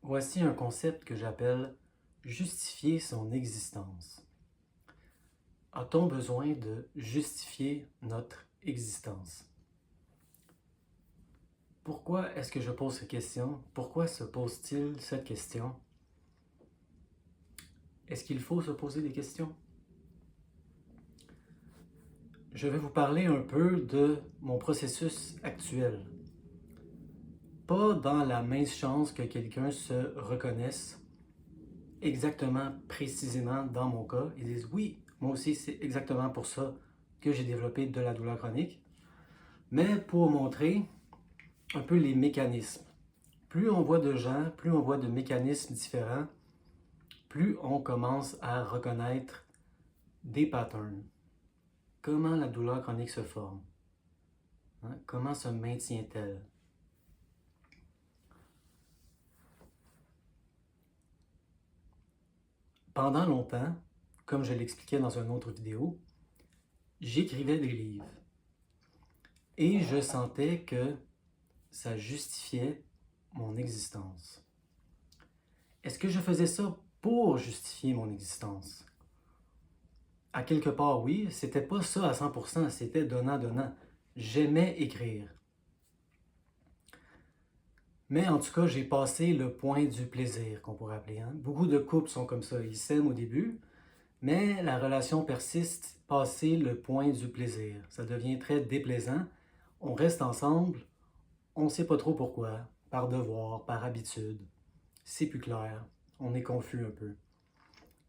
Voici un concept que j'appelle justifier son existence. A-t-on besoin de justifier notre existence? Pourquoi est-ce que je pose cette question? Pourquoi se pose-t-il cette question? Est-ce qu'il faut se poser des questions? Je vais vous parler un peu de mon processus actuel. Pas dans la mince chance que quelqu'un se reconnaisse exactement, précisément dans mon cas. Ils disent oui, moi aussi c'est exactement pour ça que j'ai développé de la douleur chronique. Mais pour montrer un peu les mécanismes. Plus on voit de gens, plus on voit de mécanismes différents, plus on commence à reconnaître des patterns. Comment la douleur chronique se forme? Comment se maintient-elle? Pendant longtemps, comme je l'expliquais dans une autre vidéo, j'écrivais des livres. Et je sentais que ça justifiait mon existence. Est-ce que je faisais ça pour justifier mon existence? À quelque part, oui, c'était pas ça à 100%, c'était donnant-donnant. J'aimais écrire. Mais en tout cas, j'ai passé le point du plaisir, qu'on pourrait appeler. Beaucoup de couples sont comme ça, ils s'aiment au début, mais la relation persiste passé le point du plaisir. Ça devient très déplaisant. On reste ensemble, on ne sait pas trop pourquoi, par devoir, par habitude. C'est plus clair, on est confus un peu.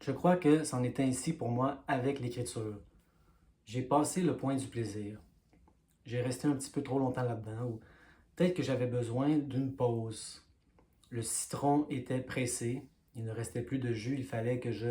Je crois que c'en est ainsi pour moi avec l'écriture. J'ai passé le point du plaisir. J'ai resté un petit peu trop longtemps là-dedans, ou peut-être que j'avais besoin d'une pause. Le citron était pressé, il ne restait plus de jus, il fallait que je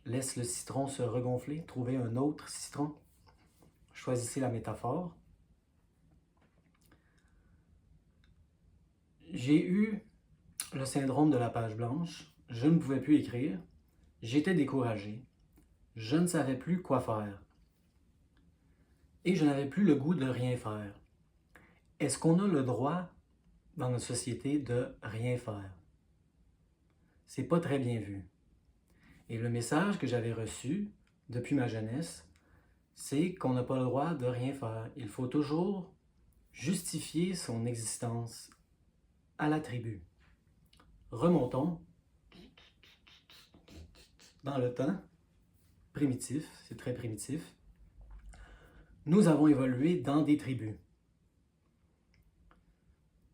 laisse le citron se regonfler, trouver un autre citron. Choisissez la métaphore. J'ai eu le syndrome de la page blanche, je ne pouvais plus écrire, j'étais découragé, je ne savais plus quoi faire et je n'avais plus le goût de rien faire. Est-ce qu'on a le droit dans notre société de rien faire? C'est pas très bien vu. Et le message que j'avais reçu depuis ma jeunesse, c'est qu'on n'a pas le droit de rien faire. Il faut toujours justifier son existence à la tribu. Remontons dans le temps primitif, c'est très primitif. Nous avons évolué dans des tribus.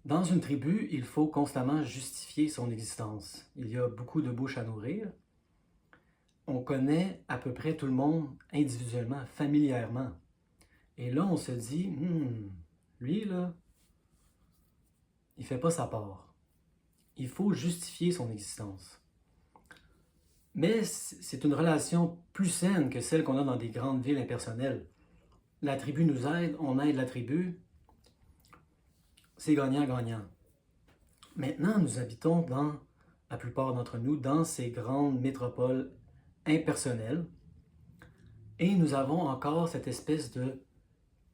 Dans une tribu, il faut constamment justifier son existence. Il y a beaucoup de bouches à nourrir. On connaît à peu près tout le monde individuellement, familièrement. Et là, on se dit, lui, là, il ne fait pas sa part. Il faut justifier son existence. Mais c'est une relation plus saine que celle qu'on a dans des grandes villes impersonnelles. La tribu nous aide, on aide la tribu. C'est gagnant-gagnant. Maintenant, nous habitons la plupart d'entre nous, dans ces grandes métropoles impersonnelles. Et nous avons encore cette espèce de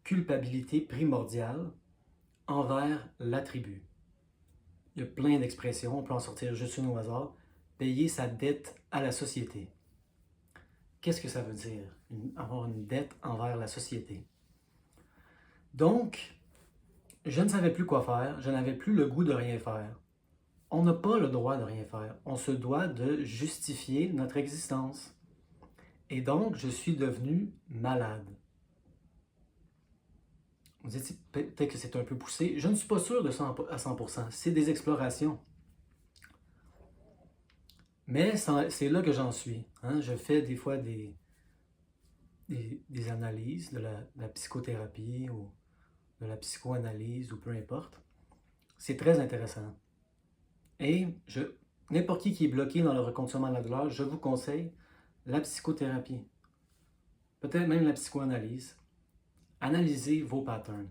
culpabilité primordiale envers la tribu. Il y a plein d'expressions, on peut en sortir juste une au hasard. Payer sa dette à la société. Qu'est-ce que ça veut dire, avoir une dette envers la société? Donc, je ne savais plus quoi faire, je n'avais plus le goût de rien faire. On n'a pas le droit de rien faire, on se doit de justifier notre existence. Et donc, je suis devenu malade. Vous dites peut-être que c'est un peu poussé. Je ne suis pas sûr de ça à 100%. C'est des explorations. Mais c'est là que j'en suis. Je fais des fois des analyses de la psychothérapie ou de la psychoanalyse ou peu importe. C'est très intéressant. Et n'importe qui est bloqué dans le reconditionnement de la douleur, je vous conseille la psychothérapie. Peut-être même la psychoanalyse. Analysez vos patterns.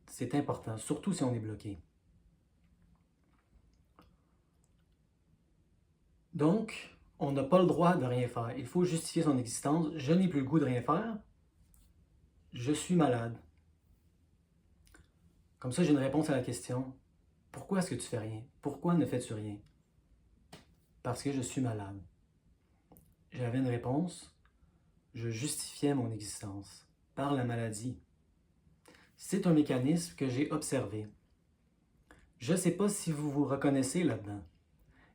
C'est important, surtout si on est bloqué. Donc, on n'a pas le droit de rien faire. Il faut justifier son existence. Je n'ai plus le goût de rien faire. Je suis malade. Comme ça, j'ai une réponse à la question. Pourquoi est-ce que tu fais rien? Pourquoi ne fais-tu rien? Parce que je suis malade. J'avais une réponse. Je justifiais mon existence par la maladie. C'est un mécanisme que j'ai observé. Je ne sais pas si vous vous reconnaissez là-dedans.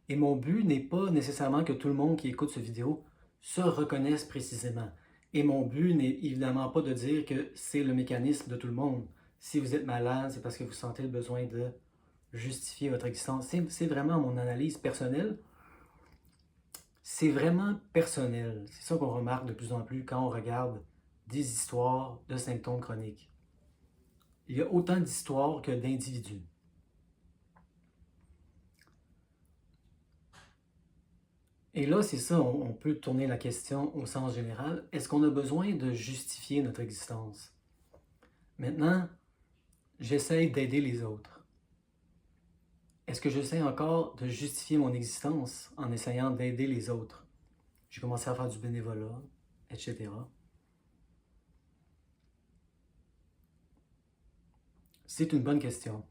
Et mon but n'est pas nécessairement que tout le monde qui écoute cette vidéo se reconnaisse précisément. Et mon but n'est évidemment pas de dire que c'est le mécanisme de tout le monde. Si vous êtes malade, c'est parce que vous sentez le besoin de justifier votre existence. C'est vraiment mon analyse personnelle. C'est vraiment personnel. C'est ça qu'on remarque de plus en plus quand on regarde des histoires de symptômes chroniques. Il y a autant d'histoires que d'individus. Et là, c'est ça, on peut tourner la question au sens général. Est-ce qu'on a besoin de justifier notre existence? Maintenant, j'essaie d'aider les autres. Est-ce que j'essaie encore de justifier mon existence en essayant d'aider les autres? J'ai commencé à faire du bénévolat, etc. C'est une bonne question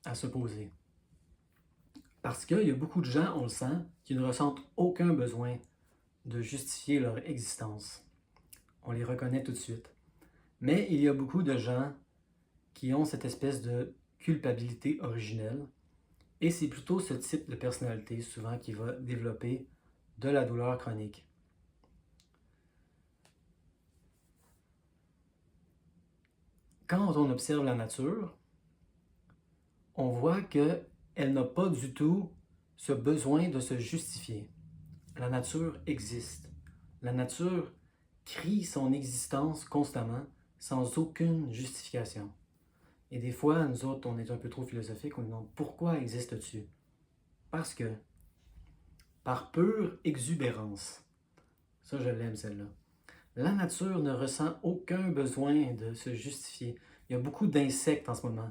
à se poser. Parce qu'il y a beaucoup de gens, on le sent, qui ne ressentent aucun besoin de justifier leur existence. On les reconnaît tout de suite. Mais il y a beaucoup de gens qui ont cette espèce de culpabilité originelle. Et c'est plutôt ce type de personnalité, souvent, qui va développer de la douleur chronique. Quand on observe la nature, on voit qu'elle n'a pas du tout ce besoin de se justifier. La nature existe. La nature crie son existence constamment, sans aucune justification. Et des fois, nous autres, on est un peu trop philosophiques, on nous demande pourquoi existes-tu? Parce que, par pure exubérance, ça je l'aime celle-là, la nature ne ressent aucun besoin de se justifier. Il y a beaucoup d'insectes en ce moment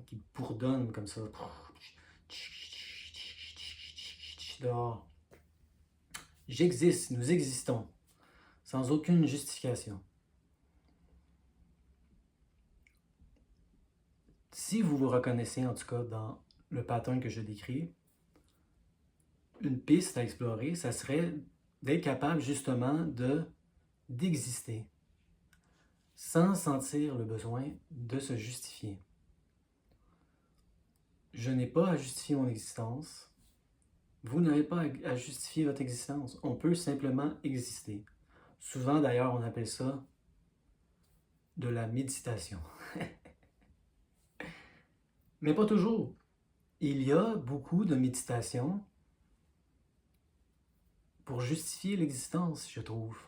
qui bourdonnent comme ça, dehors. J'existe, nous existons, sans aucune justification. Si vous vous reconnaissez en tout cas dans le pattern que je décris, une piste à explorer, ça serait d'être capable justement d'exister sans sentir le besoin de se justifier. Je n'ai pas à justifier mon existence. Vous n'avez pas à justifier votre existence. On peut simplement exister. Souvent d'ailleurs, on appelle ça de la méditation. Mais pas toujours. Il y a beaucoup de méditation pour justifier l'existence, je trouve.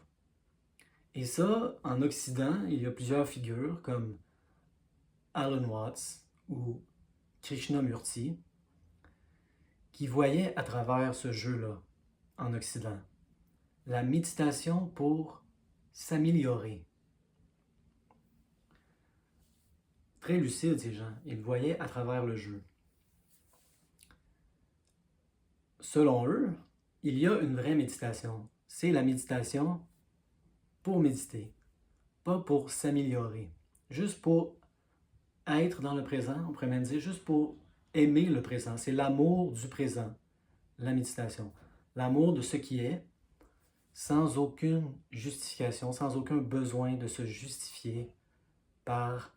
Et ça, en Occident, il y a plusieurs figures comme Alan Watts ou Krishnamurti qui voyaient à travers ce jeu-là en Occident. La méditation pour s'améliorer. Très lucides, ces gens. Ils voyaient à travers le jeu. Selon eux, il y a une vraie méditation. C'est la méditation pour méditer, pas pour s'améliorer. Juste pour être dans le présent, on pourrait même dire, juste pour aimer le présent. C'est l'amour du présent, la méditation. L'amour de ce qui est, sans aucune justification, sans aucun besoin de se justifier par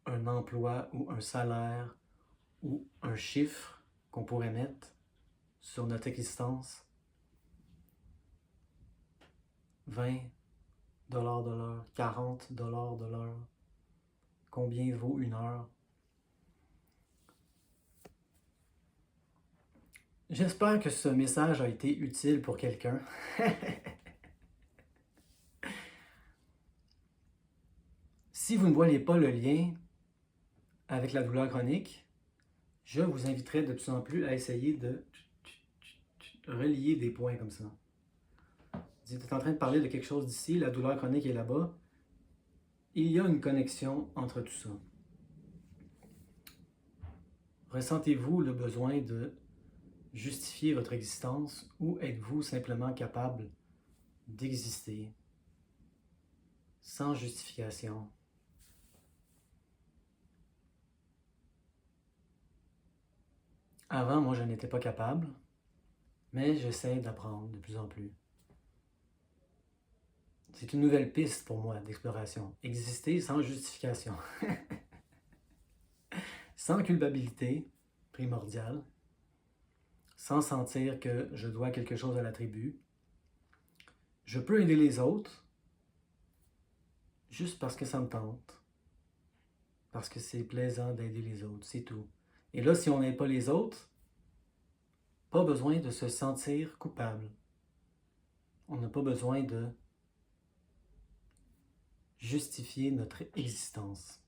un emploi ou un salaire ou un chiffre qu'on pourrait mettre sur notre existence. 20 $ de l'heure, 40 $ de l'heure. Combien vaut une heure? J'espère que ce message a été utile pour quelqu'un. Si vous ne voyez pas le lien avec la douleur chronique, je vous inviterai de plus en plus à essayer de relier des points comme ça. Vous êtes en train de parler de quelque chose d'ici, la douleur chronique est là-bas. Il y a une connexion entre tout ça. Ressentez-vous le besoin de justifier votre existence ou êtes-vous simplement capable d'exister sans justification? Avant, moi, je n'étais pas capable, mais j'essaie d'apprendre de plus en plus. C'est une nouvelle piste pour moi d'exploration. Exister sans justification. Sans culpabilité primordiale. Sans sentir que je dois quelque chose à la tribu. Je peux aider les autres juste parce que ça me tente. Parce que c'est plaisant d'aider les autres, c'est tout. Et là, si on n'aide pas les autres, pas besoin de se sentir coupable. On n'a pas besoin de justifier notre existence.